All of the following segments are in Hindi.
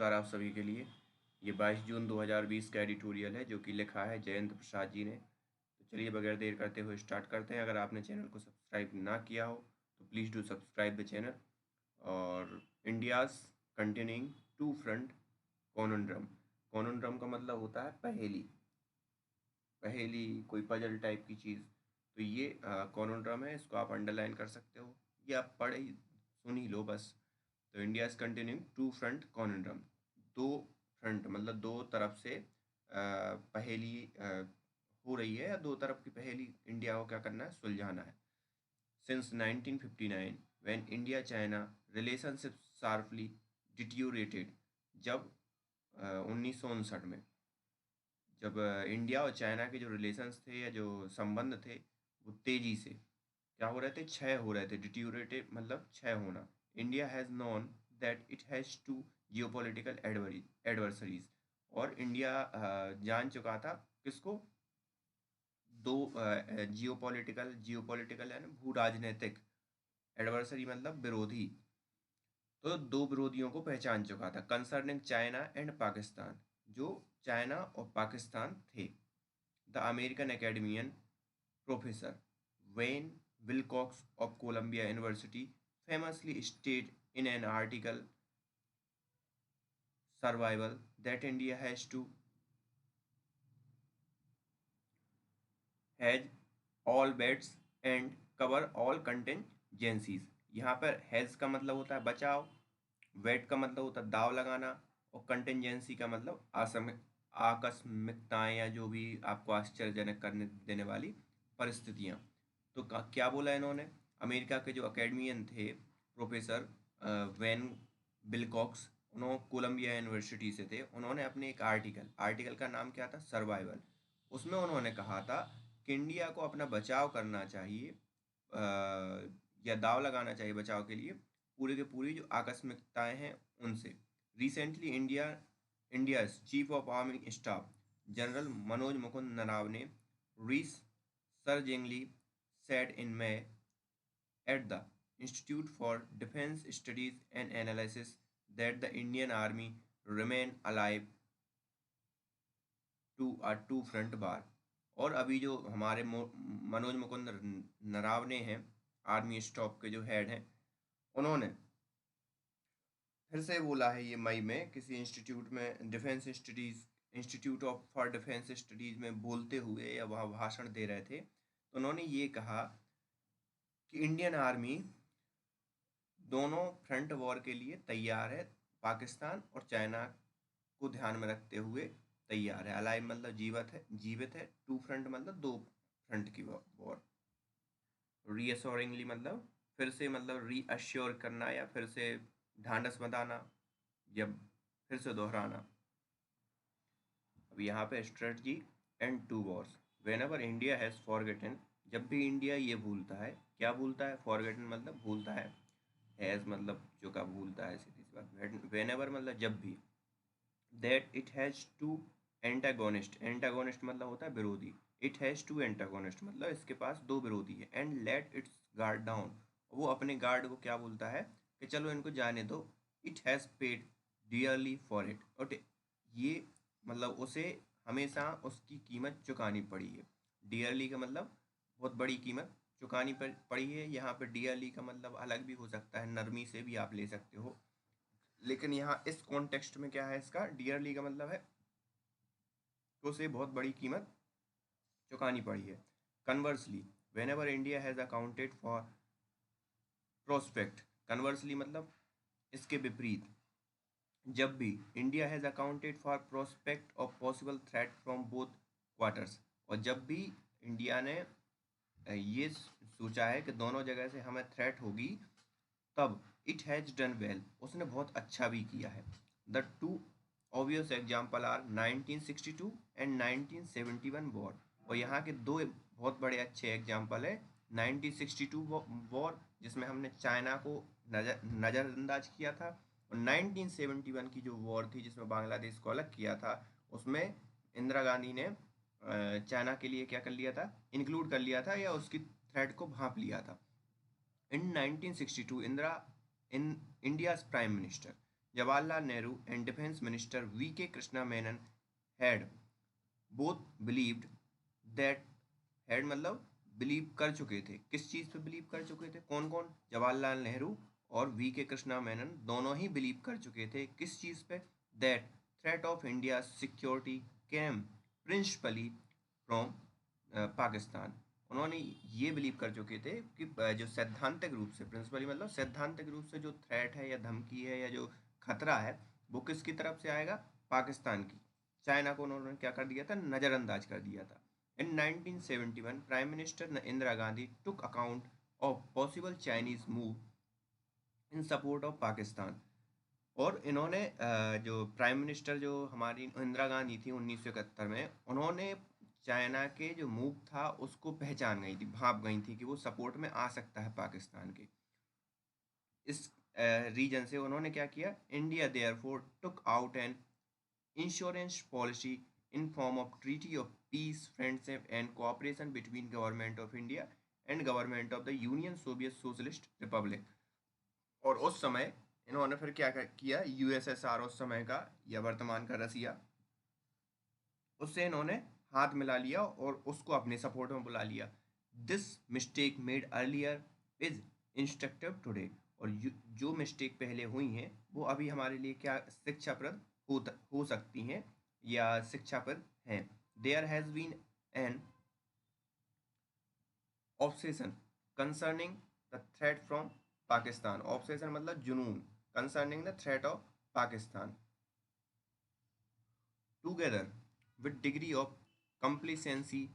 नमस्कार आप सभी के लिए। ये 22 जून 2020 का एडिटोरियल है जो कि लिखा है जयंत प्रसाद जी ने। तो चलिए बगैर देर करते हुए स्टार्ट करते हैं। अगर आपने चैनल को सब्सक्राइब ना किया हो तो please do subscribe the channel. और इंडियाज़ कंटिन्यूइंग टू फ्रंट कॉनन्ड्रम। कॉनन्ड्रम का मतलब होता है पहेली, पहेली कोई पजल टाइप की चीज़। तो ये कॉनन्ड्रम है, इसको आप अंडरलाइन कर सकते हो या आप पढ़ ही सुन ही लो बस। तो India is continuing to front conundrum. दो फ्रंट मतलब दो तरफ से पहेली हो रही है, या दो तरफ की पहेली इंडिया को क्या करना है, सुलझाना है। Since 1959 when India China relationship sharply deteriorated, जब 1959 में जब इंडिया और चाइना के जो रिलेशंस थे या जो संबंध थे वो तेजी से क्या हो रहे थे, क्षय हो रहे थे। डिट्यूरेटेड मतलब क्षय होना। India has known that it has two geopolitical adversaries. और इंडिया जान चुका था किसको, दो जियोपॉलिटिकल, जियोपॉलिटिकल यानी भू राजनीतिक, एडवर्सरी मतलब विरोधी। तो दो विरोधियों को पहचान चुका था कंसर्निंग चाइना एंड पाकिस्तान, जो चाइना और पाकिस्तान थे। The American academician Professor Wayne Wilcox of Columbia University famously stated in an article, Survival, that India has to hedge all bets and cover all contingencies। यहाँ पर हैज का मतलब होता है बचाव, वेट का मतलब होता है दाव लगाना, और कंटेंजेंसी का मतलब आकस्मिकताएं या जो भी आपको आश्चर्यजनक करने देने वाली परिस्थितियां। तो क्या बोला इन्होंने, अमेरिका के जो अकेडमियन थे प्रोफेसर वैन बिलकॉक्स, उन्होंने कोलंबिया यूनिवर्सिटी से थे। उन्होंने अपने एक आर्टिकल का नाम क्या था, सर्वाइवल, उसमें उन्होंने कहा था कि इंडिया को अपना बचाव करना चाहिए, या दाव लगाना चाहिए बचाव के लिए पूरे के पूरी जो आकस्मिकताएं हैं उनसे। Recently India chief of army staff general Manoj Mukund Naravane researchingly said in May at the Institute for Defense Studies and Analysis that the Indian Army remain alive to a two front war। और अभी जो हमारे मनोज मुकुंद नरावने हैं, आर्मी स्टाफ के जो हेड हैं, उन्होंने फिर से बोला है ये मई में किसी इंस्टीट्यूट में, defence studies, institute of for defence studies में बोलते हुए या वहाँ भाषण दे रहे थे, तो उन्होंने ये कहा कि इंडियन आर्मी दोनों फ्रंट वॉर के लिए तैयार है, पाकिस्तान और चाइना को ध्यान में रखते हुए तैयार है। अलाइव मतलब जीवित है, टू फ्रंट मतलब दो फ्रंट की वॉर। रीअश्योरिंगली मतलब फिर से, मतलब रीअश्योर करना या फिर से ढांढस बंधाना या फिर से दोहराना। अब यहाँ पे strategy and two wars. Whenever India has forgotten, जब भी इंडिया ये भूलता है, क्या भूलता है, फॉरगेटन मतलब भूलता है, हैज़ मतलब जो का भूलता है, सीधी सी बात। वेन एवर मतलब जब भी, that it has to antagonist, antagonist मतलब होता है विरोधी, इट हैज़ टू एंटागोनिस्ट मतलब इसके पास दो विरोधी है, and let it's guard down, वो अपने गार्ड को क्या बोलता है कि चलो इनको जाने दो, it has paid dearly for it, और ये मतलब उसे हमेशा उसकी कीमत चुकानी पड़ी है। डियरली का मतलब बहुत बड़ी कीमत चुकानी पड़ी है। यहाँ पर डियरली का मतलब अलग भी हो सकता है, नरमी से भी आप ले सकते हो, लेकिन यहाँ इस कॉन्टेक्स्ट में क्या है, इसका डियरली का मतलब है तो उसे बहुत बड़ी कीमत चुकानी पड़ी है। Conversely, when ever India has accounted for prospect, conversely मतलब इसके विपरीत, जब भी India has accounted for prospect of possible threat from both quarters, और जब भी इंडिया ने ये सोचा है कि दोनों जगह से हमें थ्रेट होगी, तब इट हैज़ डन वेल, उसने बहुत अच्छा भी किया है। The two obvious example are 1962 and 1971 war, और यहाँ के दो बहुत बड़े अच्छे एग्जाम्पल है। 1962 वॉर जिसमें हमने चाइना को नज़रअंदाज किया था, और 1971 की जो वॉर थी जिसमें बांग्लादेश को अलग किया था, उसमें इंदिरा गांधी ने चाइना के लिए क्या कर लिया था, इंक्लूड कर लिया था, या उसकी थ्रेट को भांप लिया था। In 1962, Indira, in India's Prime Minister, Jawaharlal Nehru and Defense Minister V.K. Krishna Menon had both believed that had मतलब बिलीव कर चुके थे। किस चीज़ पे बिलीव कर चुके थे? कौन कौन? जवाहरलाल नेहरू और वी के कृष्णा मेनन दोनों ही बिलीव कर चुके थे। किस चीज़ पे? That threat of India security came principally from Pakistan. उन्होंने ये बिलीव कर चुके थे कि जो सैद्धांतिक रूप से, प्रिंसिपली मतलब सैद्धांतिक रूप से जो थ्रेट है या धमकी है या जो खतरा है वो किसकी तरफ से आएगा? पाकिस्तान की। चाइना को उन्होंने क्या कर दिया था? नज़रअंदाज कर दिया था। In 1971, Prime Minister Indira Gandhi took account of possible Chinese move in support of Pakistan। और इन्होंने जो प्राइम मिनिस्टर जो हमारी इंदिरा गांधी थी 1971 में, उन्होंने चाइना के जो मूव था उसको पहचान गई थी, भाप गई थी कि वो सपोर्ट में आ सकता है पाकिस्तान के। इस रीजन से उन्होंने क्या किया? India therefore took out an insurance policy in form of treaty of peace, friendship and cooperation between government of India and government of the Union Soviet Socialist Republic। और उस समय इन्होंने फिर क्या किया? यूएसएसआर उस समय का या वर्तमान का रसिया, उससे इन्होंने हाथ मिला लिया और उसको अपने सपोर्ट में बुला लिया। This mistake made earlier is instructive today. और जो मिस्टेक पहले हुई हैं वो अभी हमारे लिए क्या शिक्षाप्रद हो सकती हैं या शिक्षाप्रद हैं। There has been an obsession concerning the threat from Pakistan. Obsession मतलब जुनून। Concerning the threat of Pakistan together with degree of complacency.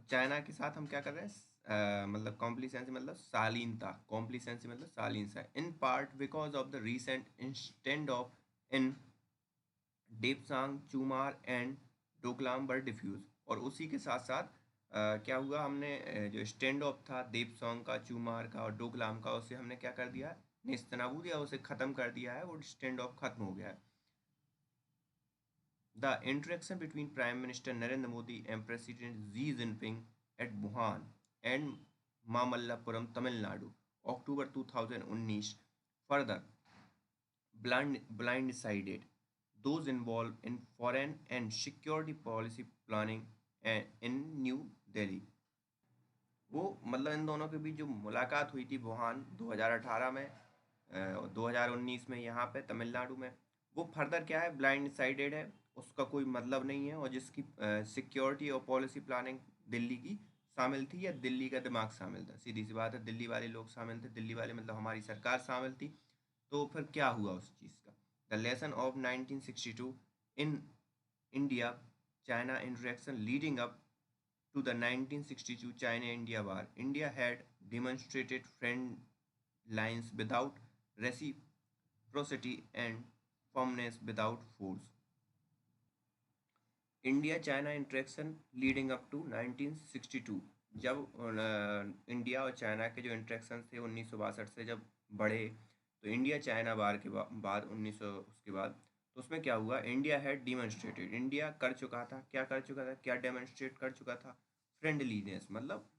China के साथ हम क्या कर रहे हैं? मतलब कॉम्प्लीसेंसी मतलब शालीनता, कॉम्प्लीसेंसी मतलब शालीनता। In part because of the recent instance of in Depsang Chumar and Doklam were defuse. और उसी के साथ साथ क्या हुआ? हमने जो स्टैंड ऑफ था देपसोंग का, चूमार का और डोकलाम का, उसे हमने क्या कर दिया? नेस्तनाबूद या उसे ख़त्म कर दिया है। वो स्टैंड ऑफ खत्म हो गया है। The interaction between Prime Minister Narendra Modi and President Xi Jinping at Wuhan and Mamallapuram, Tamil Nadu, October 2019, further blindsided those involved in foreign and security policy planning in New Delhi। वो मतलब इन दोनों के बीच जो मुलाकात हुई थी वुहान 2018 में, 2019 में यहाँ पे तमिलनाडु में, वो फर्दर क्या है? ब्लाइंड साइडेड है, उसका कोई मतलब नहीं है। और जिसकी सिक्योरिटी और पॉलिसी प्लानिंग दिल्ली की शामिल थी या दिल्ली का दिमाग शामिल था। सीधी सी बात है, दिल्ली वाले लोग शामिल थे। दिल्ली वाले मतलब हमारी सरकार शामिल थी। तो फिर क्या हुआ उस चीज़ का? The lesson of 1962 in India China interaction leading up to the 1962 China-India War, India had demonstrated friend lines without reciprocity and firmness without force। India China interaction leading up to 1962, जब इंडिया और चाइना के जो इंटरेक्शन थे 1962 से जब बढ़े, तो इंडिया चाइना वार के बाद 1900 उसके बाद, तो उसमें क्या हुआ? इंडिया हैड डिमॉन्स्ट्रेटेड, इंडिया कर चुका था, क्या कर चुका था, क्या डेमोन्स्ट्रेट कर चुका था? फ्रेंडलीनेस मतलब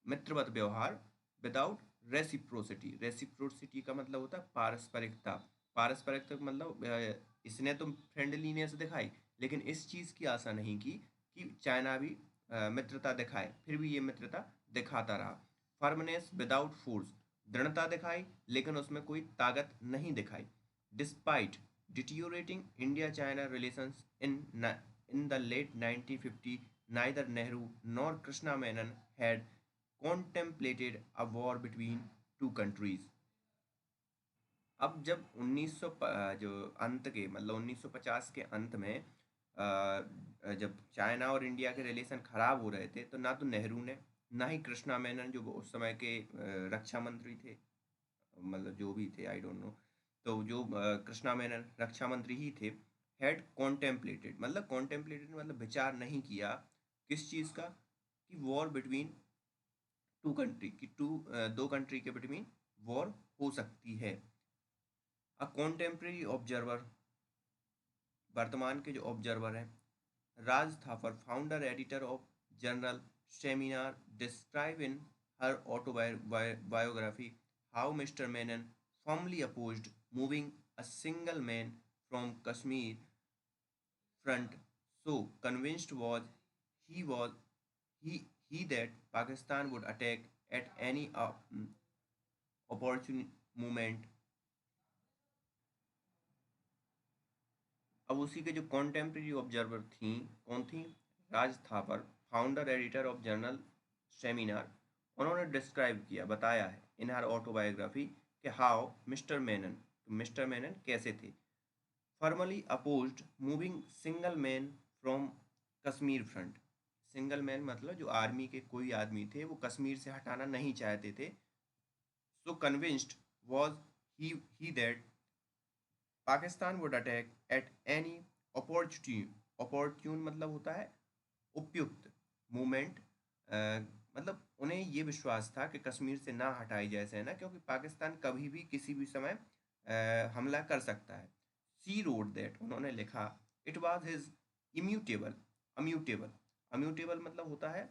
मित्रवत व्यवहार, विदाउट रेसिप्रोसिटी। रेसिप्रोसिटी का मतलब होता है पारस्परिकता। पारस्परिकता मतलब इसने तो फ्रेंडलीनेस दिखाई, लेकिन इस चीज़ की आशा नहीं की कि चाइना भी मित्रता दिखाए, फिर भी ये मित्रता दिखाता रहा। फर्मनेस विदाउट फोर्स, दृढ़ता दिखाई लेकिन उसमें कोई ताकत नहीं दिखाई। Despite deteriorating India China relations in the late 1950, neither Nehru nor Krishna Menon had contemplated a war between two countries। अब जब 1900 जो अंत के मतलब 1950 के अंत में जब चाइना और इंडिया के रिलेशन ख़राब हो रहे थे, तो ना तो नेहरू ने, ना ही कृष्णा मेनन जो उस समय के रक्षा मंत्री थे, मतलब जो भी थे आई डोंट नो, तो जो कृष्णा मेनन रक्षा मंत्री ही थे, हैड कॉन्टेम्पलेटेड मतलब कॉन्टेम्पलेटेड मतलब विचार नहीं किया किस चीज़ का? कि वॉर बिटवीन टू कंट्री, कि दो कंट्री के बिटवीन वॉर हो सकती है। अ कॉन्टेम्प्रेरी ऑब्जर्वर, वर्तमान के जो ऑब्जर्वर हैं, Raj Thapar, founder editor of journal seminar, describe in her autobiography how mister Menon firmly opposed moving a single man from Kashmir front. So convinced was he that Pakistan would attack at any opportune moment. अब उसी के जो कॉन्टेम्प्रेरी ऑब्जर्वर थी, कौन थी? Raj Thapar, founder editor of journal seminar, उन्होंने डिस्क्राइब किया, बताया है इन हर ऑटोबायोग्राफी कि हाउ मिस्टर मेनन कैसे थे, formally opposed moving single man from Kashmir front. Single man मतलब जो आर्मी के कोई आदमी थे वो कश्मीर से हटाना नहीं चाहते थे। So convinced was he that Pakistan would attack at any opportune मतलब होता है उपयुक्त मोमेंट, मतलब उन्हें ये विश्वास था कि कश्मीर से ना हटाई जाए सेना, क्योंकि पाकिस्तान कभी भी किसी भी समय हमला कर सकता है। सी रोड दैट, उन्होंने लिखा, इट वाज हिज इम्यूटेबल अम्यूटेबल अम्यूटेबल मतलब होता है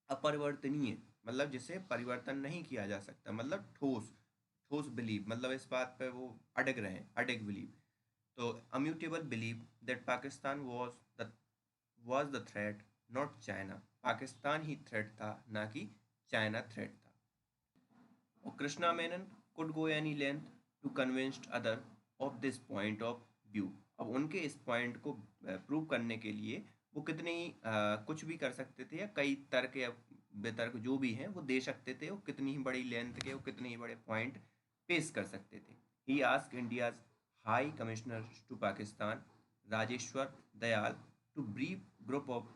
अपरिवर्तनीय, मतलब जिसे परिवर्तन नहीं किया जा सकता, मतलब ठोस ठोस बिलीव, मतलब इस बात पे वो अड़ग रहे हैं, अड़ग बिलीव। तो immutable believe that Pakistan was the threat not China, Pakistan ही थ्रेट था, ना कि चाइना थ्रेट था। और Krishna Menon could go any length to convinced other of this point of view. अब उनके इस पॉइंट को प्रूव करने के लिए वो कितने ही कुछ भी कर सकते थे, या कई तर्क या बेतर्क जो भी हैं वो दे सकते थे, वो कितनी ही बड़ी लेंथ के, वो कितने ही बड़े पॉइंट पेश कर सकते थे। He ask India's high commissioner to Pakistan Rajeshwar Dayal to brief group of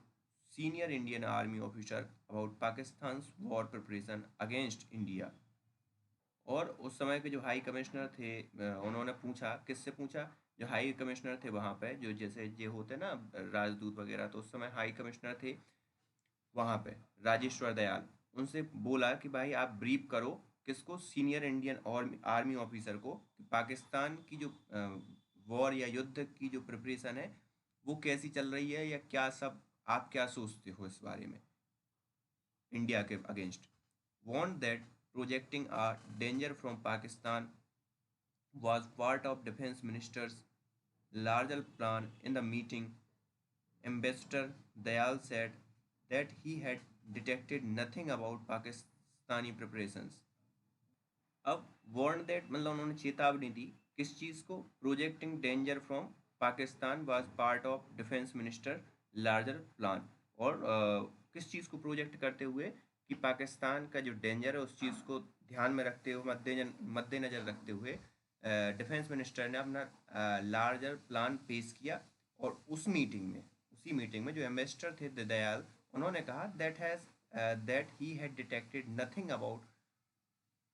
senior Indian army officer about Pakistan war preparation against India. और उस समय के जो हाई कमिश्नर थे, उन्होंने पूछा, किससे पूछा? जो हाई कमिश्नर थे वहाँ पे, जो जैसे ये होते ना राजदूत वगैरह, तो उस समय हाई कमिश्नर थे वहाँ पे राजेश्वर दयाल। उनसे बोला कि भाई आप ब्रीफ करो, किसको? सीनियर इंडियन और आर्मी ऑफिसर को, कि पाकिस्तान की जो वॉर या युद्ध की जो प्रिपरेशन है वो कैसी चल रही है, या क्या सब आप क्या सोचते हो इस बारे में इंडिया के against. Want that projecting a danger from Pakistan was part of defense minister's larger plan. In the meeting, Ambassador Dayal said that he had detected nothing about Pakistani preparations. अब वार्न दैट मतलब उन्होंने चेतावनी दी, किस चीज़ को? Projecting danger from Pakistan was part of defence minister larger plan. और किस चीज़ को प्रोजेक्ट करते हुए? कि पाकिस्तान का जो डेंजर है उस चीज़ को ध्यान में रखते हुए, मद्देनजर रखते हुए डिफेंस मिनिस्टर ने अपना लार्जर प्लान पेश किया। और उसी मीटिंग में जो एम्बेसडर थे दयाल, उन्होंने कहा that he had detected nothing about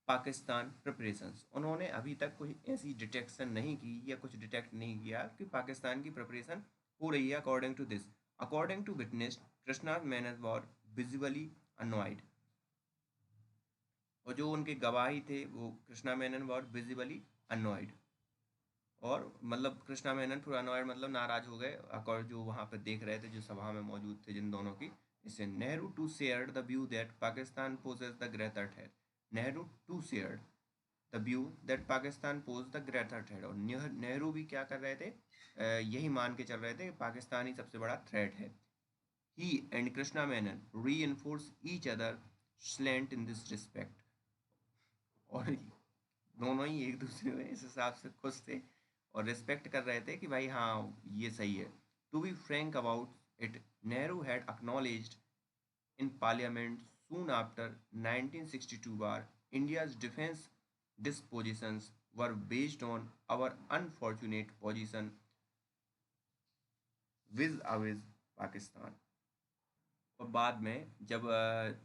Pakistan preparations. उन्होंने अभी तक कोई ऐसी डिटेक्शन नहीं की या कुछ डिटेक्ट नहीं किया कि पाकिस्तान की प्रिपरेशन हो रही है। According to witness Krishna Menon was visibly annoyed. और जो उनके गवाही थे वो Krishna Menon was visibly annoyed, और मतलब कृष्णा मेनन पूरा अनॉयड मतलब नाराज हो गए, अकॉर्ड जो वहाँ पे देख रहे थे, जो सभा में मौजूद थे जिन दोनों की। इससे Nehru too shared the view that Pakistan poses the greater threat. Nehru too shared the view that Pakistan pose the greater threat. और नेहरू भी क्या कर रहे थे? यही मान के चल रहे थे कि पाकिस्तान ही सबसे बड़ा थ्रेट है। ही एंड कृष्णा मेनन री enforce each other slant in this respect. और दोनों ही एक दूसरे में इस हिसाब से खुश थे और रिस्पेक्ट कर रहे थे कि भाई हाँ ये सही है। To be frank about it, Nehru had acknowledged in parliament soon after 1962 war India's defense dispositions were based on our unfortunate position vis-a-vis Pakistan। और बाद में जब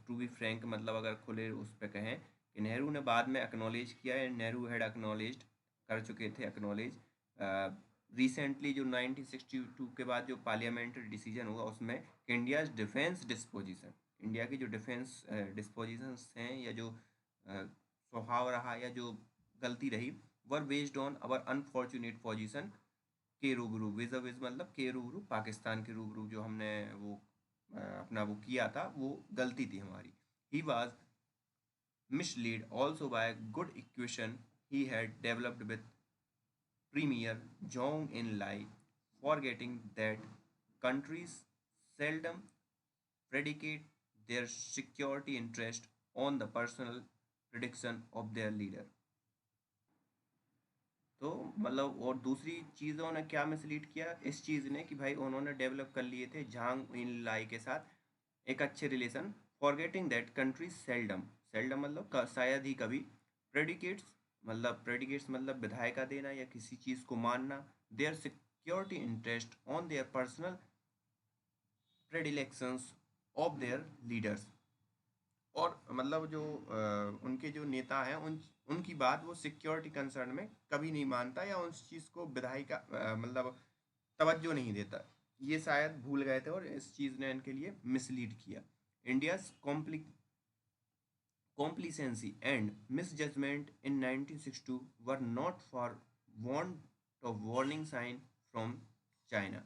टू बी फ्रैंक मतलब अगर खुले उस पर कहें कि नेहरू ने बाद में एक्नॉलेज किया है, नेहरू हैड एक्नॉलेज्ड कर चुके थे एक्नॉलेज रिसेंटली जो 1962 के बाद जो पार्लियामेंट्री डिसीजन हुआ उसमें इंडियाज डिफेंस डिस्पोजिशन, इंडिया की जो डिफेंस डिस्पोजिशंस हैं या जो स्वभाव रहा या जो गलती रही, were based on our unfortunate position के रूबरू, विज मतलब के रूबरू, पाकिस्तान के रूबरू जो हमने वो अपना वो किया था वो गलती थी हमारी। He was misled also by good equation he had developed with Premier Zhou Enlai, forgetting that countries seldom predicate their security interest on the personal prediction of their leader. तो मतलब और दूसरी चीज़ों ने क्या मिसलीड किया इस चीज़ ने कि भाई उन्होंने डेवलप कर लिए थे झांग इन लाई के साथ एक अच्छे relation, forgetting that country seldom, seldom मतलब शायद ही कभी, प्रेडिकेट्स मतलब विधायिका का देना या किसी चीज़ को मानना, their security interest on their personal predilections of their leaders. और मतलब जो उनके जो नेता हैं उनकी बात वो सिक्योरिटी कंसर्न में कभी नहीं मानता या उस चीज़ को विधायिका मतलब तवज्जो नहीं देता। ये शायद भूल गए थे और इस चीज़ ने इनके लिए मिसलीड किया। India's complacency and misjudgment in 1962 were not for want of warning sign from China।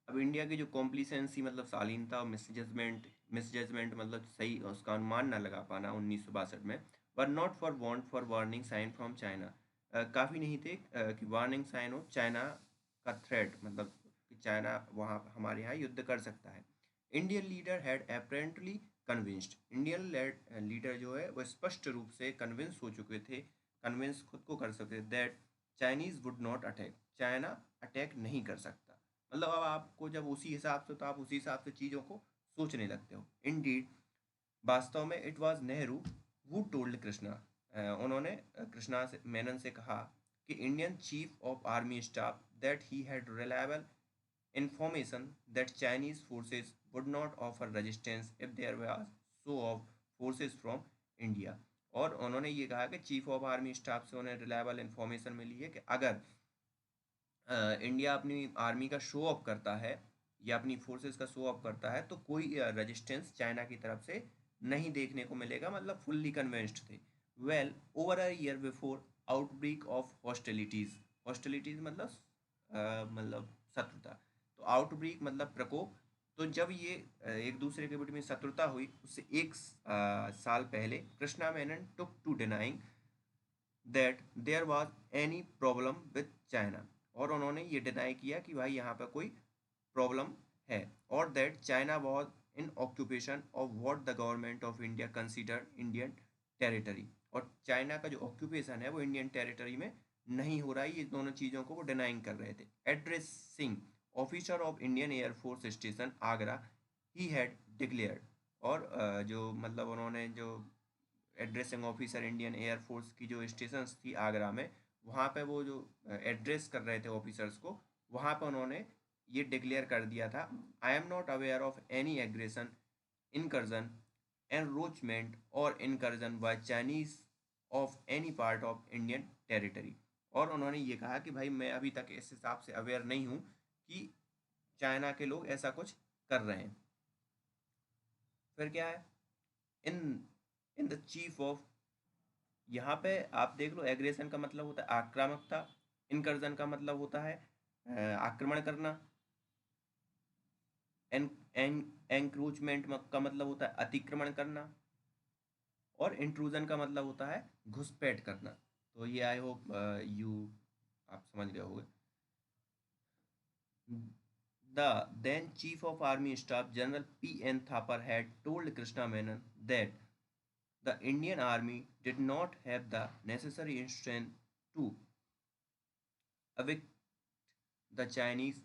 अब इंडिया की जो कॉम्प्लिसेंसी मतलब शालीनता और मिसजजमेंट मतलब सही उसका अनुमान ना लगा पाना 1962 में, were not for want for warning sign from China, काफ़ी नहीं थे कि वार्निंग साइन हो चाइना का थ्रेट, मतलब कि चाइना वहाँ हमारे यहाँ युद्ध कर सकता है। Indian leader had apparently convinced, Indian leader जो है वो स्पष्ट रूप से कन्विंस हो चुके थे, कन्विंस खुद को कर सकते that Chinese would not attack, China attack नहीं कर सकता। मतलब अब आपको जब उसी हिसाब से तो आप उसी हिसाब से चीज़ों को सोचने लगते हो। इंडीड, वास्तव में it was Nehru who told Krishna, उन्होंने कृष्णा से मेनन से कहा कि Indian chief of army staff that he had reliable information that Chinese forces would not offer resistance if there was show of forces from India। और उन्होंने ये कहा कि चीफ ऑफ आर्मी स्टाफ से उन्हें रिलायबल इंफॉर्मेशन मिली है कि अगर इंडिया अपनी आर्मी का शो ऑफ करता है या अपनी फोर्सेस का शो ऑफ करता है तो कोई रेजिस्टेंस चाइना की तरफ से नहीं देखने को मिलेगा, मतलब फुल्ली कन्विंस्ड थे। Well over a year before outbreak of hostilities, hostilities मतलब शत्रुता, तो आउटब्रेक मतलब प्रकोप, तो जब ये एक दूसरे के बीच में शत्रुता हुई उससे एक साल पहले Krishna Menon took to denying that there was any problem with China, और उन्होंने ये डिनाई किया कि भाई यहाँ पर कोई प्रॉब्लम है, और that China was in occupation of what the government of India consider Indian territory, और चाइना का जो ऑक्यूपेशन है वो इंडियन टेरिटरी में नहीं हो रहा है, ये दोनों चीज़ों को वो डिनाइंग कर रहे थे। Addressing officer of Indian air force station Agra he had declared, और जो मतलब उन्होंने जो एड्रेसिंग ऑफिसर इंडियन एयरफोर्स की जो स्टेशन थी आगरा में, वहाँ पे वो जो एड्रेस कर रहे थे ऑफिसर्स को, वहाँ पे उन्होंने ये डिक्लेयर कर दिया था, I am not aware of any aggression, incursion, encroachment और incursion by Chinese of any part of Indian territory. और उन्होंने ये कहा कि भाई मैं अभी तक इस हिसाब से अवेयर नहीं हूँ कि चाइना के लोग ऐसा कुछ कर रहे हैं। फिर क्या है, इन इन द चीफ ऑफ, यहाँ पे आप देख लो एग्रेशन का मतलब होता है आक्रामकता, इनकर्जन का मतलब होता है आक्रमण करना, एन एन एंक्रोचमेंट का मतलब होता है अतिक्रमण करना, और इंट्रूजन का मतलब होता है घुसपैठ करना। तो ये आई होप यू आप समझ गए होंगे। The then Chief of Army Staff General P.N. Thapar had told Krishna Menon that the Indian Army did not have the necessary strength to evict the Chinese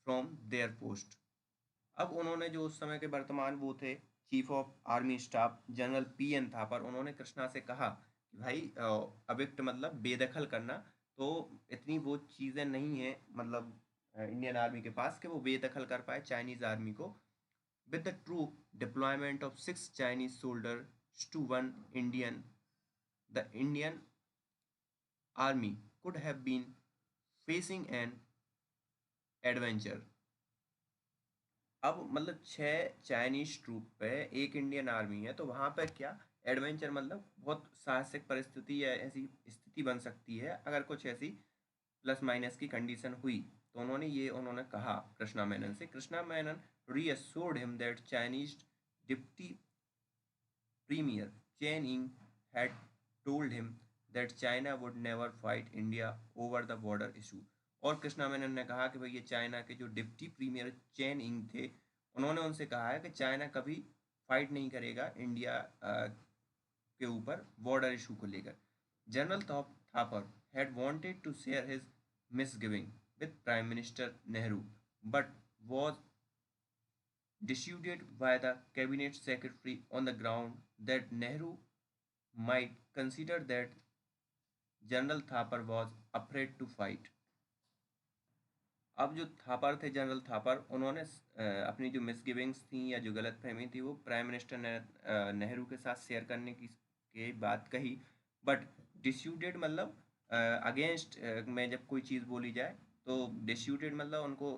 from their post। अब उन्होंने जो उस समय के वर्तमान वो थे chief of army staff general PN. Thapar, उन्होंने कृष्णा से कहा कि भाई अविक्ट मतलब बेदखल करना, तो इतनी वो चीज़ें नहीं है मतलब इंडियन आर्मी के पास कि वो बेदखल कर पाए चाइनीज़ आर्मी को। With the troop deployment of 6 Chinese soldiers to 1 Indian, the Indian army could have been facing an adventure. अब मतलब 6 चाइनीज ट्रूप पे एक इंडियन आर्मी है, तो वहाँ पर क्या एडवेंचर मतलब बहुत साहसिक परिस्थिति या ऐसी स्थिति बन सकती है अगर कुछ ऐसी प्लस माइनस की कंडीशन हुई। तो उन्होंने कहा कृष्णा मेनन से, Krishna Menon reassured him that Chinese deputy premier Chen इंग had told him that China would never fight India over the border issue. और कृष्णा मेनन ने कहा कि भाई ये चाइना के जो डिप्टी प्रीमियर चेन इंग थे, उन्होंने उनसे कहा है कि चाइना कभी फाइट नहीं करेगा इंडिया के ऊपर बॉर्डर इशू को लेकर. General Thapar had wanted to share his misgiving with Prime Minister Nehru, but was dissuaded by the cabinet secretary on the ground that Nehru might consider that General Thapar was afraid to fight. अब जो थापर थे, जनरल थापर, उन्होंने अपनी जो मिसगिविंग्स थी या जो गलतफहमी थी वो प्राइम मिनिस्टर नेहरू के साथ शेयर करने की बात कही. बट डिस्यूटेड मतलब अगेंस्ट में जब कोई चीज़ बोली जाए तो डिस्यूटेड मतलब उनको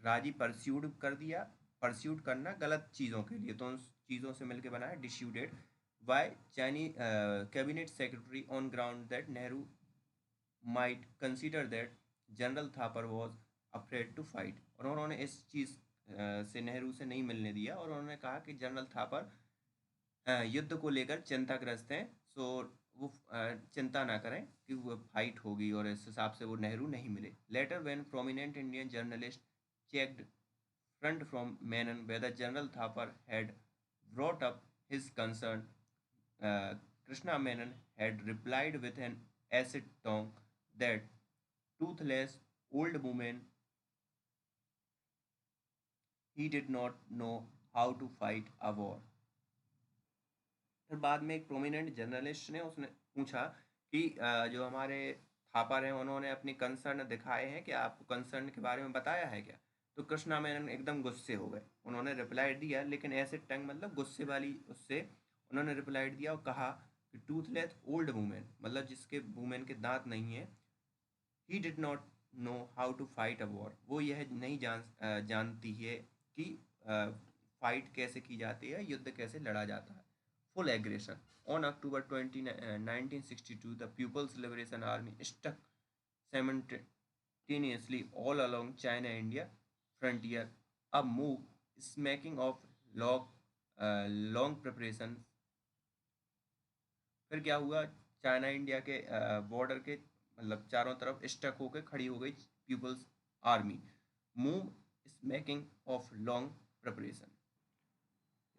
राजी परस्यूड कर दिया. परस्यूड करना गलत चीज़ों के लिए, तो उन चीज़ों से मिलके बनाया disputed by Chinese cabinet secretary on ground that Nehru might consider that general Thapar was afraid to fight. और उन्होंने इस चीज़ से नेहरू से नहीं मिलने दिया और उन्होंने कहा कि जनरल थापर युद्ध को लेकर चिंताग्रस्त हैं, सो वो चिंता ना करें कि वो फाइट होगी, और इस हिसाब से वो नेहरू नहीं मिले. Later when prominent Indian journalist checked front from Menon whether general Thapar had brought up his concern, Krishna Menon had replied with an acid tongue that toothless old woman, he did not know how to fight a war. फिर बाद में एक प्रोमिनेंट जर्नलिस्ट ने उसने पूछा कि जो हमारे थापर हैं उन्होंने अपनी कंसर्न दिखाए हैं, कि आपको कंसर्न के बारे में बताया है क्या. तो कृष्णा मेनन एकदम गुस्से हो गए. उन्होंने रिप्लाई दिया, लेकिन ऐसे टंग मतलब गुस्से वाली उससे उन्होंने रिप्लाई दिया और कहा कि टूथलेस ओल्ड वुमेन मतलब जिसके वुमेन के दांत नहीं है, he did not know how to fight a war, वो यह नहीं जानती है कि फाइट कैसे की जाती है, युद्ध कैसे लड़ा जाता है. Full aggression. On October 20 1962 the people's liberation army struck simultaneously all along China India frontier, a move smacking of long preparation. फिर क्या हुआ, चाइना इंडिया के बॉर्डर के मतलब चारों तरफ स्टक होकर खड़ी हो गई people's army. Move smacking of long preparation.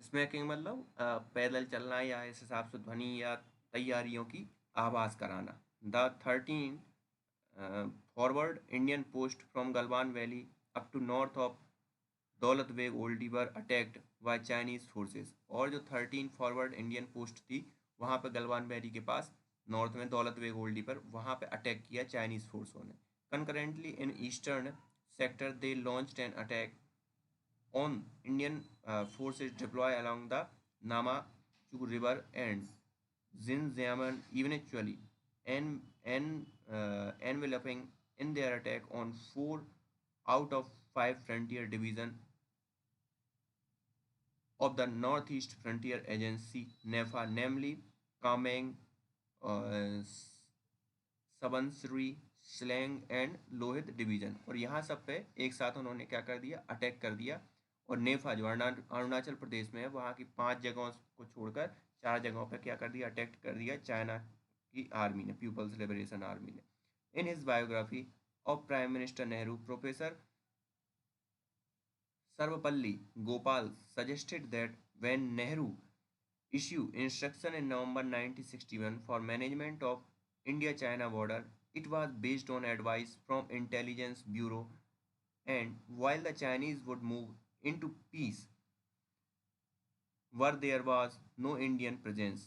Smacking मतलब पैदल चलना या इस हिसाब से ध्वनि या तैयारियों की आवाज़ कराना. The 13 forward Indian post from Galwan valley up to north of Daulat Beg Oldi were attacked by Chinese forces. और जो 13 फॉरवर्ड इंडियन पोस्ट थी वहाँ पे गलवान वैली के पास नॉर्थ में दौलत बेग ओल्डी पर, वहाँ पे अटैक किया चाइनीज़ फोर्सों ने. Concurrently in eastern sector they launched an attack on Indian forces deploy along the Namchu river and Xinjiang eventually enveloping in their attack on 4 out of 5 frontier division of the Northeast Frontier Agency NEFA, namely Kameng, uh, Subansiri, Siang and Lohit division. और यहाँ सब पे एक साथ उन्होंने क्या कर दिया, अटैक कर दिया. और नेफा जो अरुणाचल प्रदेश में है, वहाँ की 5 जगहों को छोड़कर 4 जगहों पर क्या कर दिया, अटैक कर दिया चाइना की आर्मी ने, पीपल्स लिबरेशन आर्मी ने. In his biography of prime minister Nehru, professor Sarvepalli Gopal suggested that when Nehru issued instruction in November 1961 for management of India-China border, it was based on advice from intelligence bureau, and while the Chinese would move into peace, where there was no Indian presence.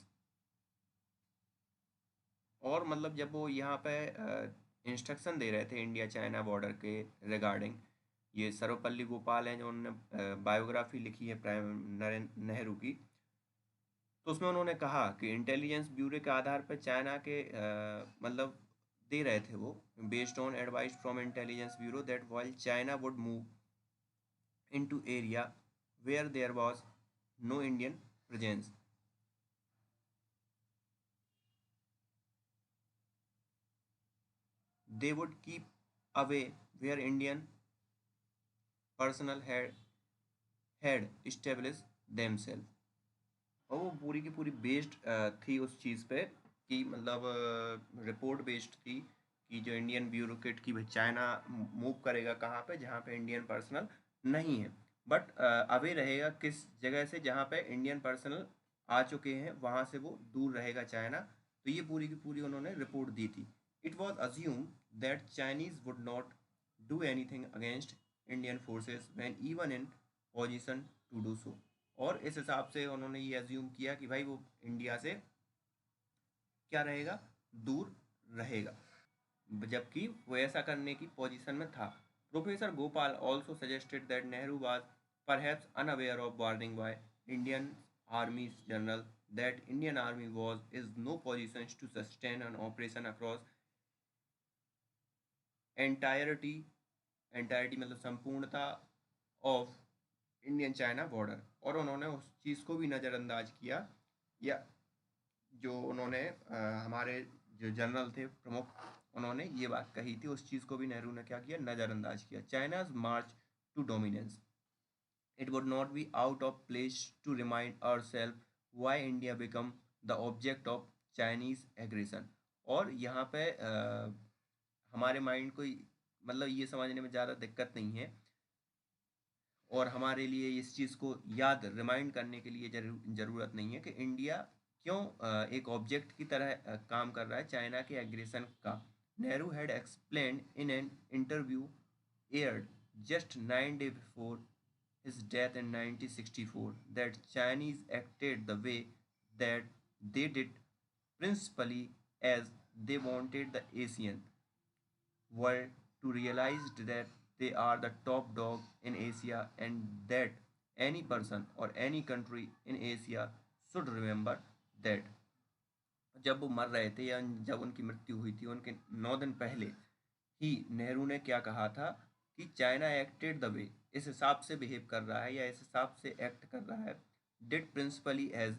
और मतलब जब वो यहाँ पे इंस्ट्रक्शन दे रहे थे इंडिया चाइना बॉर्डर के रिगार्डिंग, ये सर्वपल्ली गोपाल हैं जो उन्होंने बायोग्राफी लिखी है प्राइम नेहरू की, तो उसमें उन्होंने कहा कि इंटेलिजेंस ब्यूरो के आधार पर चाइना के मतलब दे रहे थे वो, based on advice from intelligence bureau that while China would move into area where there was no Indian presence, they would keep away where Indian personnel had established themselves. और वो पूरी की पूरी बेस्ड थी उस चीज़ पे की मतलब रिपोर्ट बेस्ड थी कि जो इंडियन ब्यूरोक्रेट की चाइना मूव करेगा कहाँ पे, जहाँ पे इंडियन पर्सनल नहीं है, बट अवे रहेगा किस जगह से जहाँ पे इंडियन पर्सनल आ चुके हैं, वहाँ से वो दूर रहेगा चाइना। तो ये पूरी की पूरी उन्होंने रिपोर्ट दी थी। It was assumed that Chinese would not do anything against Indian forces when even in position to do so. और इस हिसाब से उन्होंने ये अज्यूम किया कि भाई वो इंडिया से क्या रहेगा, दूर रहेगा, जबकि वो ऐसा करने की पोजीशन में था। Professor Gopal also suggested that Nehru was perhaps unaware of warning by Indian army general that Indian army was is no position to sustain an operation across entirety, entirety मतलब संपूर्णता ऑफ इंडियन चाइना बॉर्डर। और उन्होंने उस चीज़ को भी नज़रअंदाज किया, या जो उन्होंने हमारे जो जनरल थे प्रमुख, उन्होंने ये बात कही थी, उस चीज़ को भी नेहरू ने क्या किया, नज़रअंदाज किया। China's march to dominance, it would not be out of place to remind ourselves why India become the object of Chinese aggression. और यहाँ पे हमारे माइंड को मतलब ये समझने में ज़्यादा दिक्कत नहीं है, और हमारे लिए इस चीज़ को याद रिमाइंड करने के लिए ज़रूरत नहीं है कि इंडिया क्यों एक ऑब्जेक्ट की तरह काम कर रहा है चाइना के एग्रेशन का। Nehru had explained in an interview aired just 9 days before his death in 1964 that Chinese acted the way that they did principally as they wanted the Asian world to realize that they are the top dog in Asia and that any person or any country in Asia should remember that। जब वो मर रहे थे या जब उनकी मृत्यु हुई थी, उनके 9 दिन पहले ही नेहरू ने क्या कहा था कि चाइना एक्टेड द वे, इस हिसाब से बिहेव कर रहा है या इस हिसाब से एक्ट कर रहा है, डिड प्रिंसिपली एज,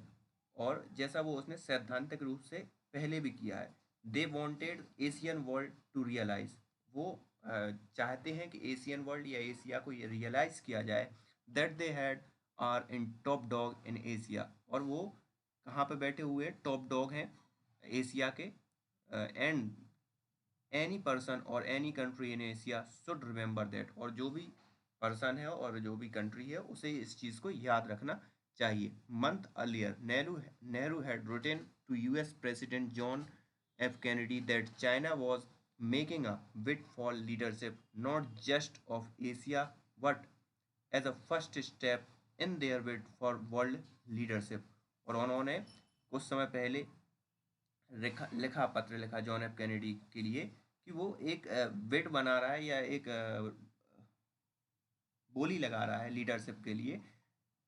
और जैसा वो उसने सैद्धांतिक रूप से पहले भी किया है। They wanted Asian world to realise, वो चाहते हैं कि एशियन वर्ल्ड या एशिया को ये रियलाइज किया जाए that they had are in top dog in Asia, और वो कहाँ पे बैठे हुए टॉप डॉग हैं एशिया के, and any person or any country in Asia should remember that, और जो भी पर्सन है और जो भी कंट्री है उसे इस चीज़ को याद रखना चाहिए। Month earlier Nehru had written to US president John F Kennedy that China was making a bid for leadership not just of Asia but as a first step in their bid for world leadership. और उन्होंने कुछ समय पहले लिखा पत्र लिखा जॉन एफ कैनेडी के लिए कि वो एक बिड बना रहा है या एक बोली लगा रहा है लीडरशिप के लिए,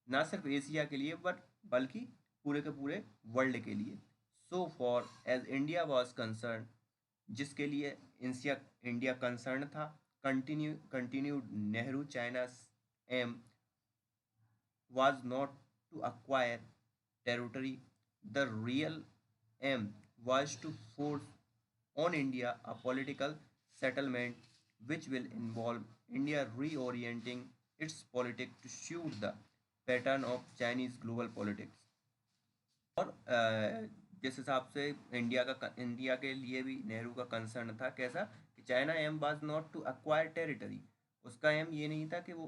ना सिर्फ एशिया के लिए बट बल्कि पूरे के पूरे वर्ल्ड के लिए। So far as India was concern, जिसके लिए इंडिया कंसर्न था, continued Nehru China aim was not to acquire territory. The real aim was to force on India a political settlement which will involve India reorienting its politics to suit the pattern of Chinese global politics। और जिस हिसाब से इंडिया के लिए भी नेहरू का कंसर्न था, कैसा कि China aim was not to acquire territory, उसका एम ये नहीं था कि वो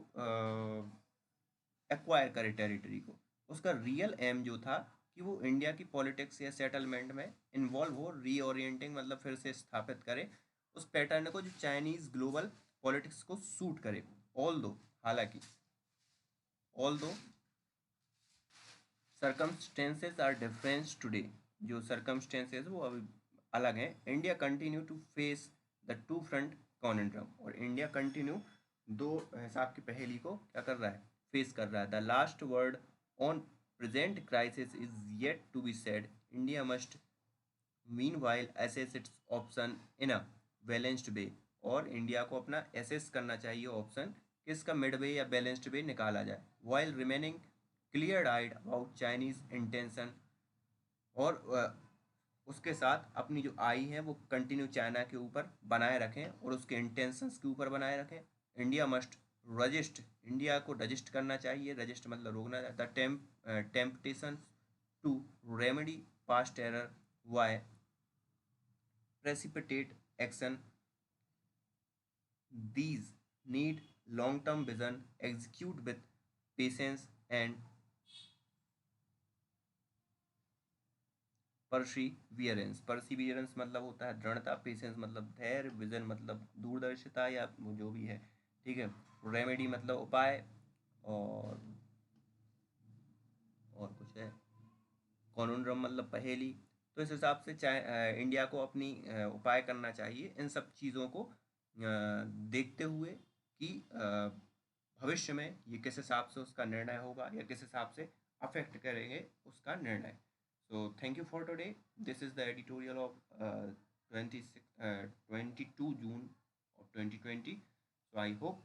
एक्वायर करे टेरिटरी को, उसका रियल एम जो था कि वो इंडिया की पॉलिटिक्स या सेटलमेंट में इन्वॉल्व हो, रीओरिएंटिंग मतलब फिर से स्थापित करे उस पैटर्न को जो चाइनीज ग्लोबल पॉलिटिक्स को सूट करे। हालांकि सर्कमस्टेंसेस आर डिफरेंस टुडे, जो सर्कमस्टेंसेस वो अभी अलग हैं। India continue to face the two front conundrum, और इंडिया कंटिन्यू दो हिसाब की पहेली को क्या कर रहा है, फेस कर रहा है। The last word on present crisis is yet to be said, India must meanwhile assess its option in a balanced way, और इंडिया को अपना एसेस करना चाहिए ऑप्शन किसका, मिड वे या बैलेंस्ड वे निकाला जाए, while remaining clear eyed about Chinese intention, और उसके साथ अपनी जो आई है वो कंटिन्यू चाइना के ऊपर बनाए रखें और उसके इंटेंशंस के ऊपर बनाए रखें। इंडिया मस्ट रजिस्ट, इंडिया को रजिस्ट करना चाहिए, रजिस्ट मतलब रोकना, the temptation to remedy past error by precipitate action. These need long-term vision, execute with patience and Perseverance मतलब होता है दृढ़ता, पेशेंस मतलब धैर्य, विजन मतलब दूरदर्शिता या जो भी है, ठीक है। रेमेडी मतलब उपाय, और कुछ है, कॉन्ड्रम मतलब पहेली। तो इस हिसाब से चाहे इंडिया को अपनी उपाय करना चाहिए इन सब चीज़ों को देखते हुए कि भविष्य में ये किस हिसाब से उसका निर्णय होगा या किस हिसाब से अफेक्ट करेंगे उसका निर्णय। So thank you for today. This is the editorial of 22 June of 2020। So I hope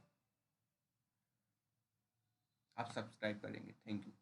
आप सब्सक्राइब करेंगे। Thank you.